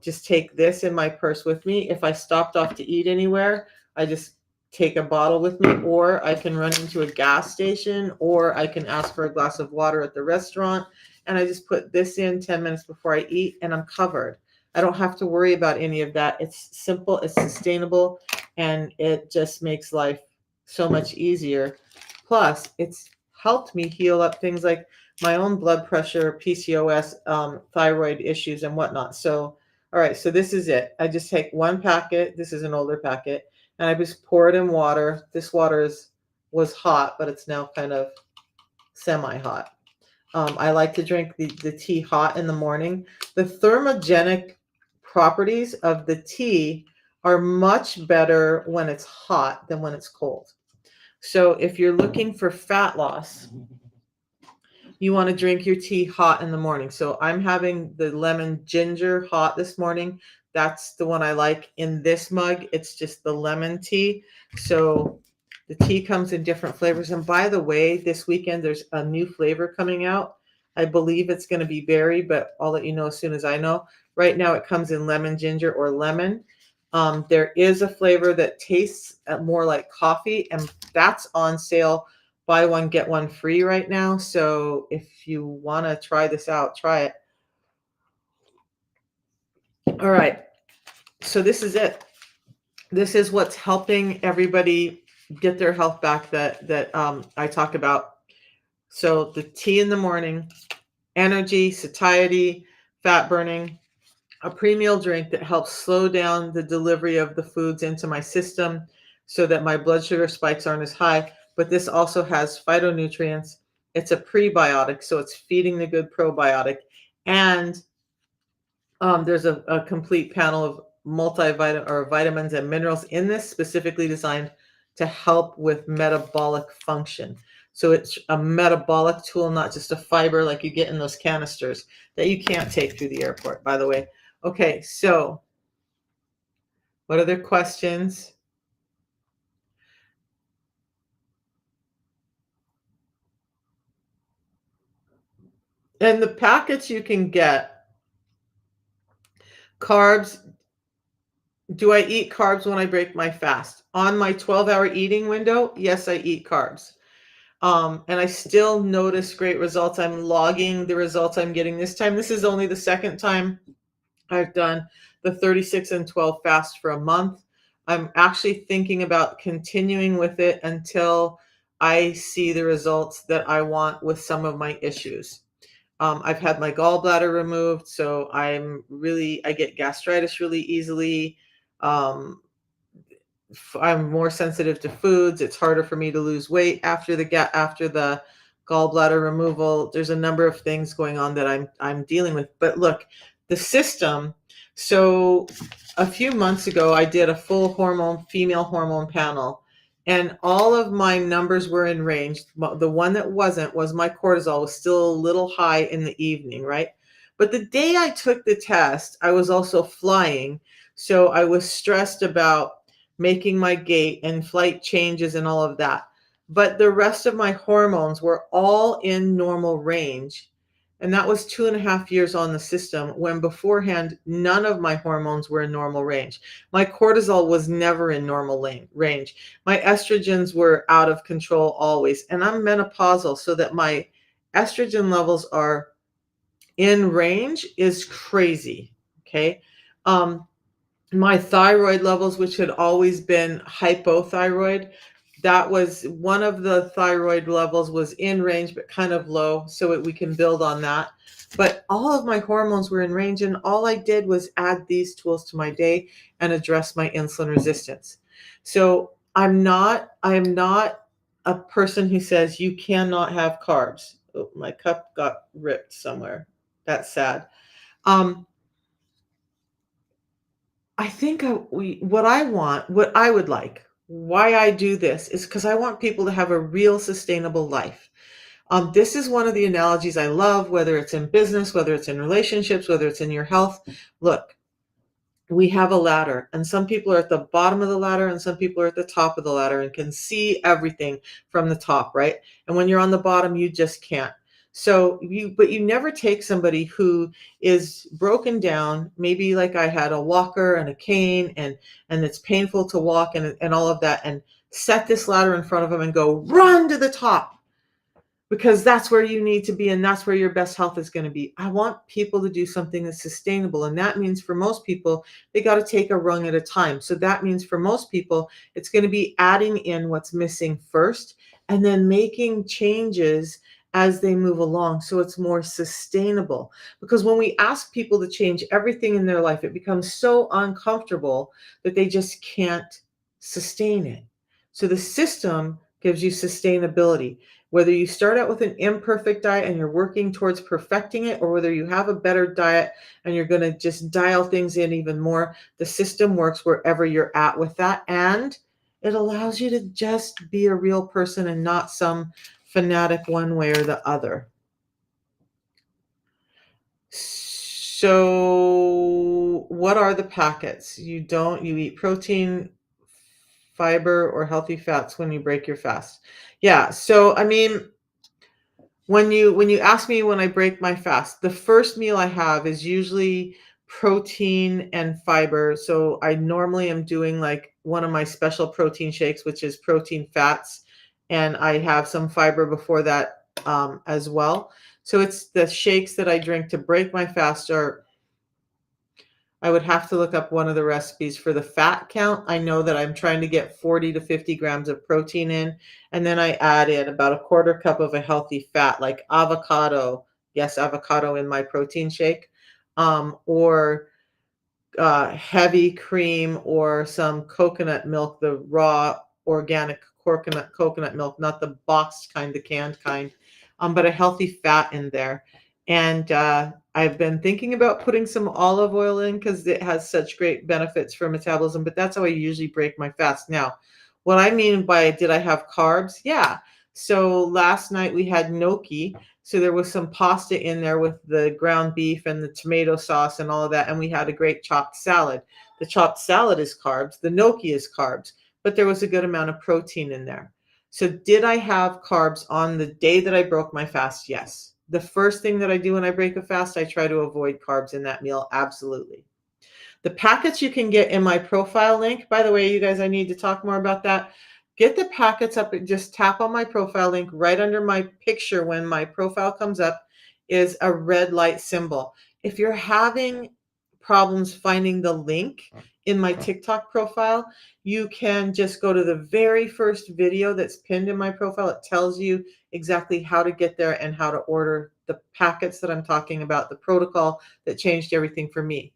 just take this in my purse with me. If I stopped off to eat anywhere, I just take a bottle with me, or I can run into a gas station, or I can ask for a glass of water at the restaurant, and I just put this in 10 minutes before I eat, and I'm covered. I don't have to worry about any of that. It's simple, it's sustainable, and it just makes life so much easier. Plus, it's helped me heal up things like my own blood pressure, PCOS, thyroid issues, and whatnot. So, all right, so this is it. I just take one packet. This is an older packet, and I just pour it in water. This water was hot, but it's now kind of semi-hot. I like to drink the tea hot in the morning. The thermogenic properties of the tea are much better when it's hot than when it's cold. So if you're looking for fat loss, you want to drink your tea hot in the morning. So I'm having the lemon ginger hot this morning. That's the one I like. In this mug, it's just the lemon tea. So the tea comes in different flavors. And by the way, this weekend, there's a new flavor coming out. I believe it's going to be berry, but I'll let you know as soon as I know. Right now, it comes in lemon ginger or lemon. There is a flavor that tastes more like coffee, and that's on sale. Buy one, get one free right now. So if you want to try this out, try it. All right. So this is it. This is what's helping everybody get their health back that I talk about. So the tea in the morning, energy, satiety, fat burning, a pre-meal drink that helps slow down the delivery of the foods into my system so that my blood sugar spikes aren't as high. But this also has phytonutrients. It's a prebiotic, so it's feeding the good probiotic. And there's a complete panel of multivitamin or vitamins and minerals in this, specifically designed to help with metabolic function. So it's a metabolic tool, not just a fiber like you get in those canisters that you can't take through the airport, by the way. Okay, so what other questions? And the packets you can get, carbs. Do I eat carbs when I break my fast? On my 12-hour eating window, yes, I eat carbs. And I still notice great results. I'm logging the results I'm getting this time. This is only the second time I've done the 36 and 12 fast for a month. I'm actually thinking about continuing with it until I see the results that I want with some of my issues. I've had my gallbladder removed, so I get gastritis really easily. Um, I'm more sensitive to foods. It's harder for me to lose weight after the gallbladder removal. There's a number of things going on that I'm dealing with. But look, the system. So a few months ago, I did a full female hormone panel, and all of my numbers were in range. The one that wasn't was my cortisol was still a little high in the evening, right? But the day I took the test, I was also flying. So I was stressed about making my gait and flight changes and all of that. But the rest of my hormones were all in normal range. And that was 2.5 years on the system, when beforehand, none of my hormones were in normal range. My cortisol was never in normal range. My estrogens were out of control always. And I'm menopausal, so that my estrogen levels are in range is crazy. Okay. My thyroid levels, which had always been hypothyroid, that was one of the thyroid levels was in range, but kind of low. So we can build on that. But all of my hormones were in range. And all I did was add these tools to my day and address my insulin resistance. So I am not a person who says you cannot have carbs. Oh, my cup got ripped somewhere. That's sad. I think what I would like, why I do this is because I want people to have a real sustainable life. This is one of the analogies I love, whether it's in business, whether it's in relationships, whether it's in your health. Look, we have a ladder, and some people are at the bottom of the ladder and some people are at the top of the ladder and can see everything from the top, right? And when you're on the bottom, you just can't. But you never take somebody who is broken down, maybe like I had, a walker and a cane, and it's painful to walk and all of that, and set this ladder in front of them and go, run to the top. because that's where you need to be and that's where your best health is going to be. I want people to do something that's sustainable. And that means for most people, they got to take a rung at a time. So that means for most people, it's going to be adding in what's missing first and then making changes as they move along so it's more sustainable. Because when we ask people to change everything in their life, it becomes so uncomfortable that they just can't sustain it. So the system gives you sustainability. Whether you start out with an imperfect diet and you're working towards perfecting it, or whether you have a better diet and you're going to just dial things in even more, the system works wherever you're at with that. And it allows you to just be a real person and not some fanatic one way or the other. So, what are the packets? You eat protein, fiber, or healthy fats when you break your fast. Yeah. So, I mean, when you ask me when I break my fast, the first meal I have is usually protein and fiber. So I normally am doing like one of my special protein shakes, which is protein fats, and I have some fiber before that as well. So it's the shakes that I drink to break my fast are I would have to look up one of the recipes for the fat count. I know that I'm trying to get 40 to 50 grams of protein in, and then I add in about a quarter cup of a healthy fat, like avocado. Yes, avocado in my protein shake, or heavy cream or some coconut milk, the raw organic coconut milk, not the boxed kind, the canned kind, but a healthy fat in there. And I've been thinking about putting some olive oil in because it has such great benefits for metabolism, but that's how I usually break my fast. Now, what I mean by did I have carbs? Yeah. So last night we had gnocchi, so there was some pasta in there with the ground beef and the tomato sauce and all of that. And we had a great chopped salad. The chopped salad is carbs. The gnocchi is carbs, but there was a good amount of protein in there. So did I have carbs on the day that I broke my fast? Yes. The first thing that I do when I break a fast, I try to avoid carbs in that meal. Absolutely. The packets you can get in my profile link. By the way, you guys, I need to talk more about that. Get the packets up and just tap on my profile link. Right under my picture when my profile comes up is a red light symbol. If you're having problems finding the link in my TikTok profile, you can just go to the very first video that's pinned in my profile. It tells you exactly how to get there and how to order the packets that I'm talking about, the protocol that changed everything for me.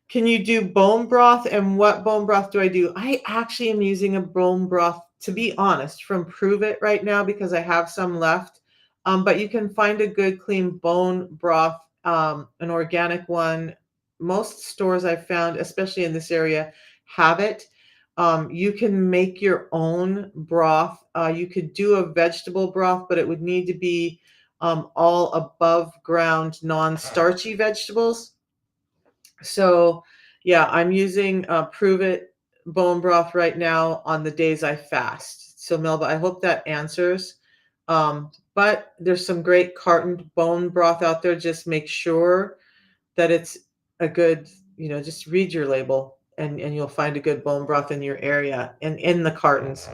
Can you do bone broth? And what bone broth do I do? I actually am using a bone broth, to be honest, from Prove It right now because I have some left. But you can find a good, clean bone broth, an organic one. Most stores I've found, especially in this area, have it. You can make your own broth. You could do a vegetable broth, but it would need to be all above ground, non-starchy vegetables. So, yeah, I'm using Prove It bone broth right now on the days I fast. So, Melba, I hope that answers. But there's some great cartoned bone broth out there. Just make sure that it's a good, just read your label and you'll find a good bone broth in your area and in the cartons.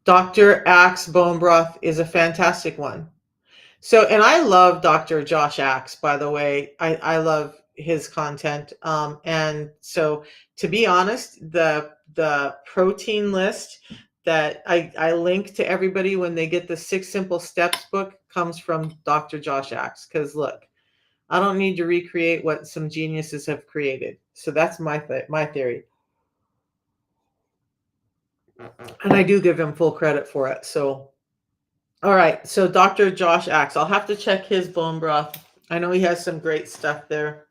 Dr. Axe bone broth is a fantastic one. So, and I love Dr. Josh Axe, by the way. I love his content. And so to be honest, the protein list that I link to everybody when they get the 6 Simple Steps book comes from Dr. Josh Axe. Because look, I don't need to recreate what some geniuses have created. So that's my theory. And I do give him full credit for it. So all right, so Dr. Josh Axe, I'll have to check his bone broth. I know he has some great stuff there.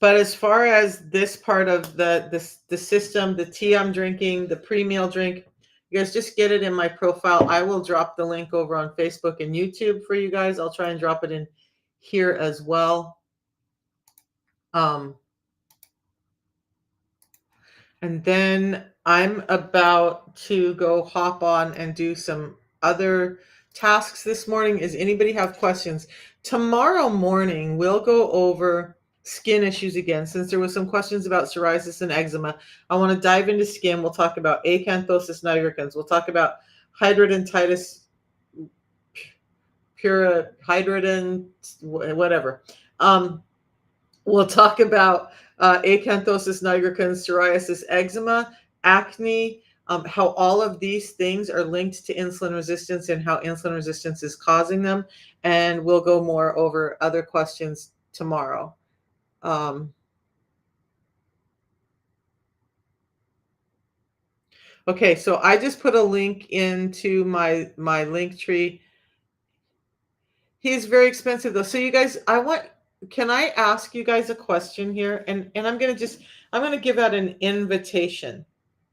But as far as this part of the system, the tea I'm drinking, the pre-meal drink, you guys just get it in my profile. I will drop the link over on Facebook and YouTube for you guys. I'll try and drop it in here as well. And then I'm about to go hop on and do some other tasks this morning. Does anybody have questions? Tomorrow morning, we'll go over skin issues again. Since there was some questions about psoriasis and eczema, I want to dive into skin. We'll talk about acanthosis nigricans. We'll talk about hidradenitis pura, hydradin, whatever. Um, we'll talk about acanthosis nigricans, psoriasis, eczema, acne, how all of these things are linked to insulin resistance and how insulin resistance is causing them. And we'll go more over other questions tomorrow. Um, okay, so I just put a link into my link tree. He's very expensive though. So you guys, can I ask you guys a question here? And I'm gonna give out an invitation.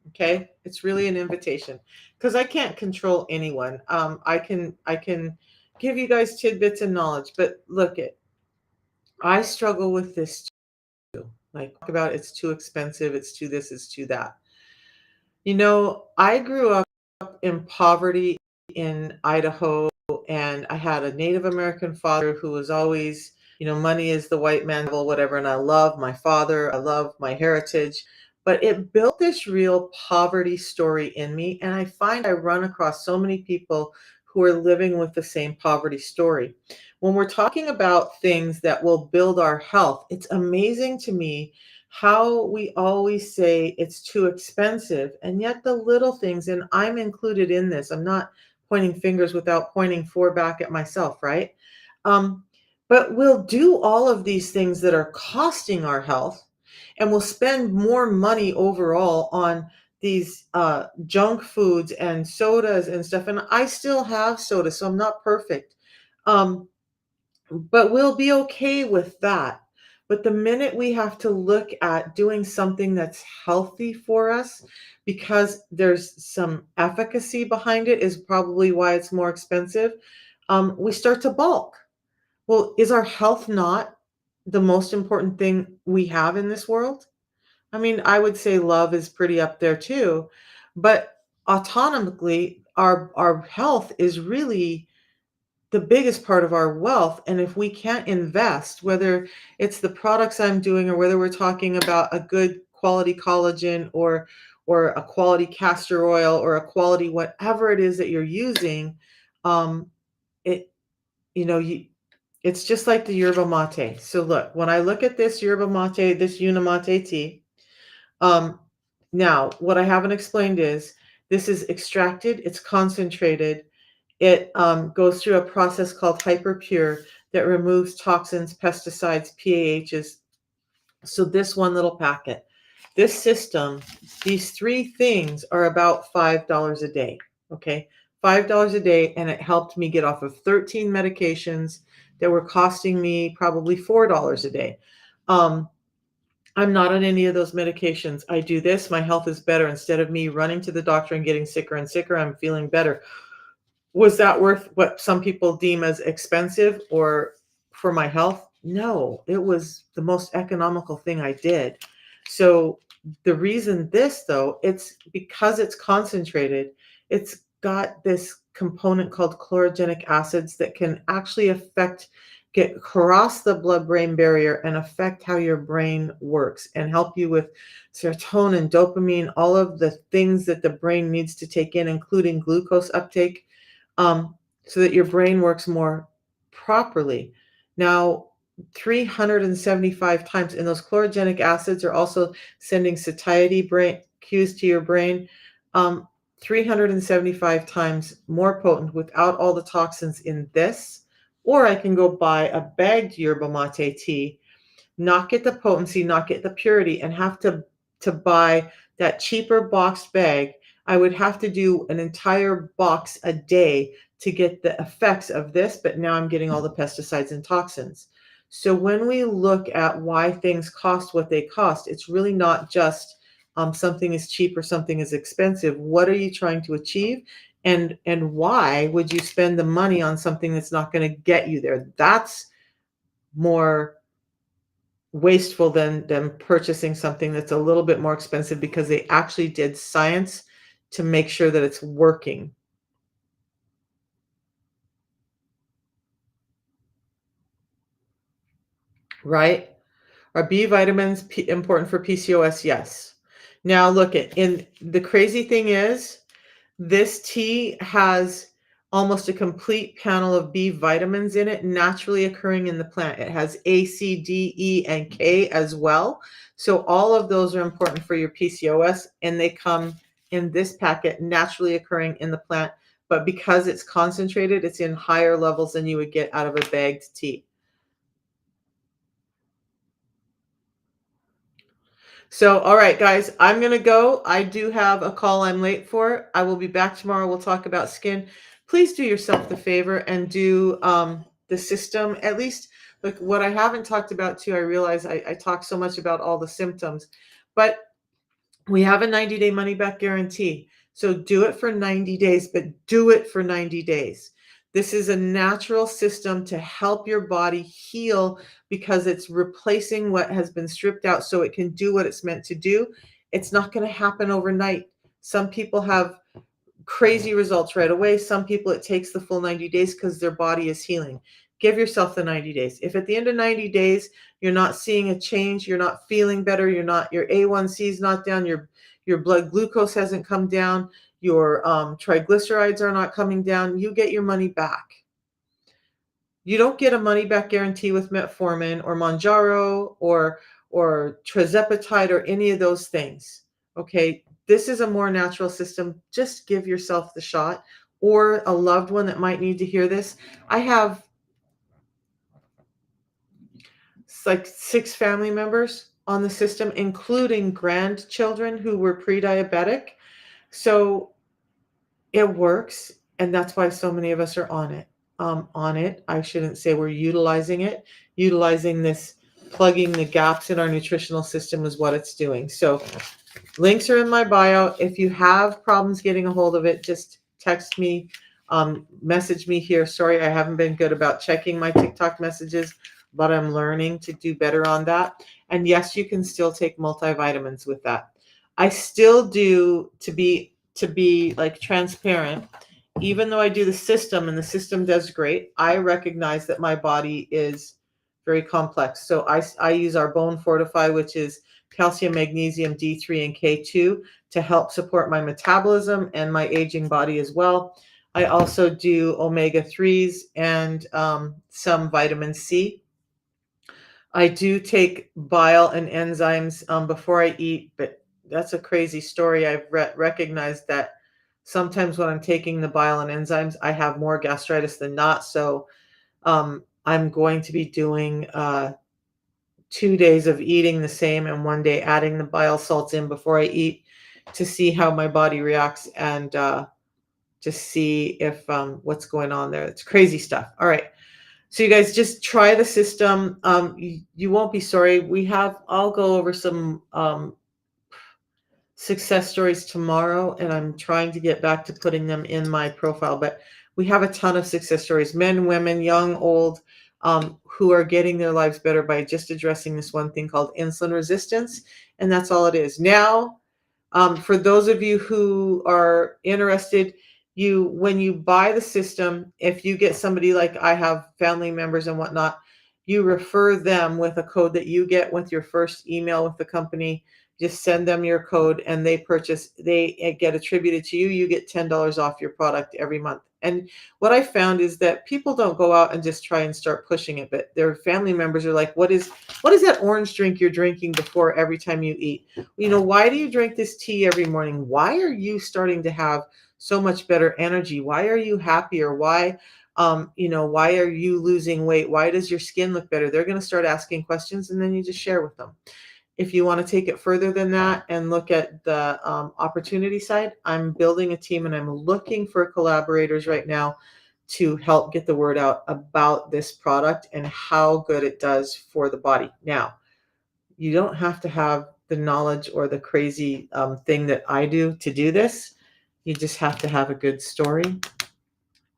Okay? It's really an invitation because I can't control anyone. I can give you guys tidbits and knowledge, but look it, I struggle with this too. Like talk about it's too expensive, it's too this, it's too that. I grew up in poverty in Idaho, and I had a Native American father who was always, money is the white man devil, whatever. And I love my father, I love my heritage, but it built this real poverty story in me. And I find I run across so many people who are living with the same poverty story. When we're talking about things that will build our health, it's amazing to me how we always say it's too expensive, and yet the little things, and I'm included in this, I'm not pointing fingers without pointing four back at myself, right? um, but we'll do all of these things that are costing our health, and we'll spend more money overall on these junk foods and sodas and stuff. And I still have soda, so I'm not perfect. um, but we'll be okay with that. But the minute we have to look at doing something that's healthy for us, because there's some efficacy behind it, is probably why it's more expensive, we start to bulk. Well, is our health not the most important thing we have in this world? I mean, I would say love is pretty up there too, but autonomically, our health is really the biggest part of our wealth. And if we can't invest, whether it's the products I'm doing or whether we're talking about a good quality collagen or a quality castor oil or a quality whatever it is that you're using, um, it you know you it's just like the yerba mate. So look, when I look at this yerba mate, this unimate tea, um, now what I haven't explained is this is extracted, it's concentrated, it goes through a process called hyperpure that removes toxins, pesticides, PAHs. So this one little packet, this system, these three things are about $5 a day. Okay, $5 a day, and it helped me get off of 13 medications that were costing me probably $4 a day. Um, I'm not on any of those medications. I do this, my health is better. Instead of me running to the doctor and getting sicker and sicker, I'm feeling better. Was that worth what some people deem as expensive or for my health? No, it was the most economical thing I did. So the reason this though, it's because it's concentrated, it's got this component called chlorogenic acids that can actually get cross the blood-brain barrier and affect how your brain works and help you with serotonin, dopamine, all of the things that the brain needs to take in, including glucose uptake, um, so that your brain works more properly. Now, 375 times, and those chlorogenic acids are also sending satiety brain cues to your brain. Um, 375 times more potent without all the toxins in this. Or I can go buy a bagged yerba mate tea, not get the potency, not get the purity, and have to buy that cheaper boxed bag. I would have to do an entire box a day to get the effects of this, but now I'm getting all the pesticides and toxins. So when we look at why things cost what they cost, it's really not just something is cheap or something is expensive. What are you trying to achieve? And why would you spend the money on something that's not going to get you there? That's more wasteful than purchasing something that's a little bit more expensive because they actually did science to make sure that it's working, right? Are B vitamins important for PCOS? Yes. Now look at in the crazy thing is this tea has almost a complete panel of B vitamins in it, naturally occurring in the plant. It has A, C, D, E, and K as well. So all of those are important for your PCOS, and they come in this packet naturally occurring in the plant. But because it's concentrated, it's in higher levels than you would get out of a bagged tea. So, all right, guys, I'm going to go. I do have a call I'm late for. I will be back tomorrow. We'll talk about skin. Please do yourself the favor and do the system. At least, like what I haven't talked about too, I realize I talk so much about all the symptoms, but we have a 90-day money back guarantee. So do it for 90 days, but do it for 90 days. This is a natural system to help your body heal because it's replacing what has been stripped out so it can do what it's meant to do. It's not going to happen overnight. Some people have crazy results right away. Some people, it takes the full 90 days because their body is healing. Give yourself the 90 days. If at the end of 90 days, you're not seeing a change, you're not feeling better, your A1C is not down, your blood glucose hasn't come down, your triglycerides are not coming down, you get your money back. You don't get a money back guarantee with metformin or Mounjaro or tirzepatide or any of those things. Okay, this is a more natural system. Just give yourself the shot, or a loved one that might need to hear this. I have like 6 family members on the system, including grandchildren who were pre-diabetic. So it works, and that's why so many of us are on it. I shouldn't say we're utilizing it. Utilizing this, plugging the gaps in our nutritional system is what it's doing. So links are in my bio. If you have problems getting a hold of it, just text me, message me here. Sorry, I haven't been good about checking my TikTok messages, but I'm learning to do better on that. And yes, you can still take multivitamins with that. I still do, to be like transparent, even though I do the system and the system does great, I recognize that my body is very complex. So I use our Bone Fortify, which is calcium, magnesium, D3, and K2 to help support my metabolism and my aging body as well. I also do omega-3s and some vitamin C. I do take bile and enzymes before I eat, but that's a crazy story. I've recognized that sometimes when I'm taking the bile and enzymes, I have more gastritis than not. So I'm going to be doing 2 days of eating the same and 1 day adding the bile salts in before I eat to see how my body reacts and just see if what's going on there. It's crazy stuff. All right. So you guys just try the system. You won't be sorry. I'll go over some success stories tomorrow, and I'm trying to get back to putting them in my profile. But we have a ton of success stories, men, women, young, old, who are getting their lives better by just addressing this one thing called insulin resistance. And that's all it is. Now, for those of you who are interested, when you buy the system, if you get somebody like I have family members and whatnot, you refer them with a code that you get with your first email with the company. Just send them your code and they get attributed to you. You get $10 off your product every month. And what I found is that people don't go out and just try and start pushing it, but their family members are like, what is that orange drink you're drinking before every time you eat? Why do you drink this tea every morning? Why are you starting to have so much better energy? Why are you happier? Why why are you losing weight? Why does your skin look better? They're going to start asking questions, and then you just share with them. If you want to take it further than that and look at the opportunity side, I'm building a team and I'm looking for collaborators right now to help get the word out about this product and how good it does for the body. Now, you don't have to have the knowledge or the crazy thing that I do to do this. You just have to have a good story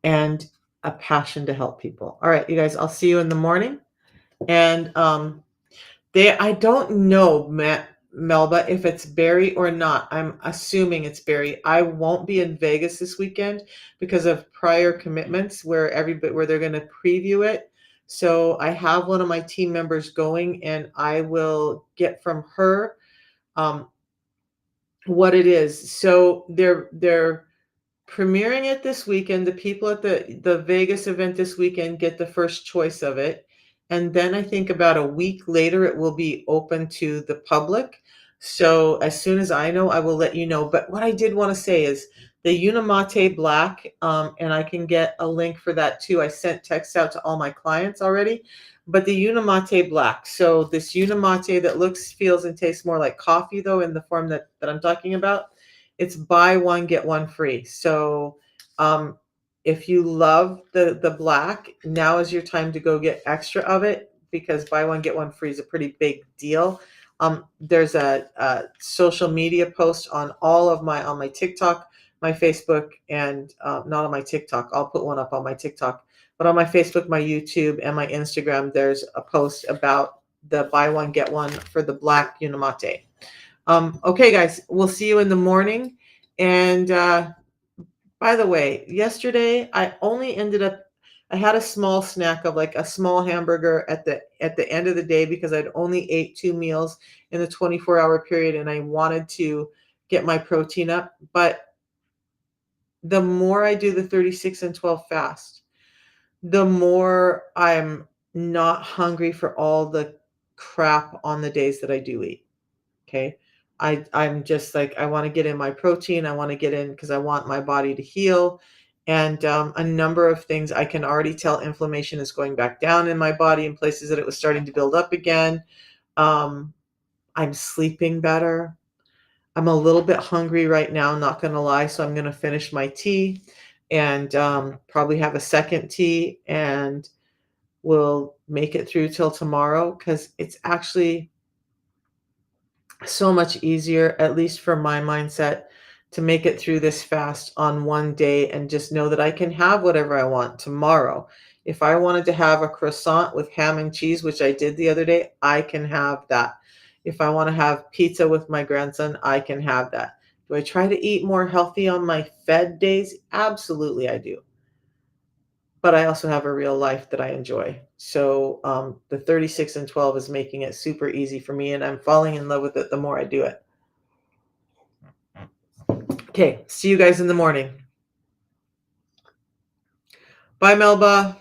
and a passion to help people. All right, you guys, I'll see you in the morning. And I don't know, Melba, if it's Barry or not. I'm assuming it's Barry. I won't be in Vegas this weekend because of prior commitments where they're going to preview it. So I have one of my team members going, and I will get from her um, what it is. So they're premiering it this weekend. The people at the Vegas event this weekend get the first choice of it, and then I think about a week later it will be open to the public. So as soon as I know, I will let you know. But what I did want to say is the Unimate Black, and I can get a link for that too. I sent texts out to all my clients already. But the Unimate Black. So this Unimate that looks, feels, and tastes more like coffee, though, in the form that I'm talking about, it's buy one get one free. So um, if you love the black, now is your time to go get extra of it, because buy one get one free is a pretty big deal. There's a social media post on all of my, on my TikTok, my Facebook, and not on my TikTok. I'll put one up on my TikTok, but on my Facebook, my YouTube, and my Instagram, there's a post about the buy one get one for the black Unimate. Okay, guys, we'll see you in the morning. And by the way, yesterday I only ended up, I had a small snack of like a small hamburger at the end of the day, because I'd only ate 2 meals in the 24-hour period, and I wanted to get my protein up. But the more I do the 36 and 12 fast, the more I'm not hungry for all the crap on the days that I do eat. Okay. I'm just like, I want to get in my protein. I want to get in because I want my body to heal. And a number of things, I can already tell inflammation is going back down in my body in places that it was starting to build up again. Um, I'm sleeping better. I'm a little bit hungry right now, not going to lie. So I'm going to finish my tea and probably have a second tea, and we'll make it through till tomorrow, because it's actually so much easier, at least for my mindset, to make it through this fast on one day and just know that I can have whatever I want tomorrow. If I wanted to have a croissant with ham and cheese, which I did the other day, I can have that. If I want to have pizza with my grandson, I can have that. Do I try to eat more healthy on my fed days? Absolutely, I do. But I also have a real life that I enjoy. So the 36 and 12 is making it super easy for me, and I'm falling in love with it the more I do it. Okay, see you guys in the morning. Bye, Melba.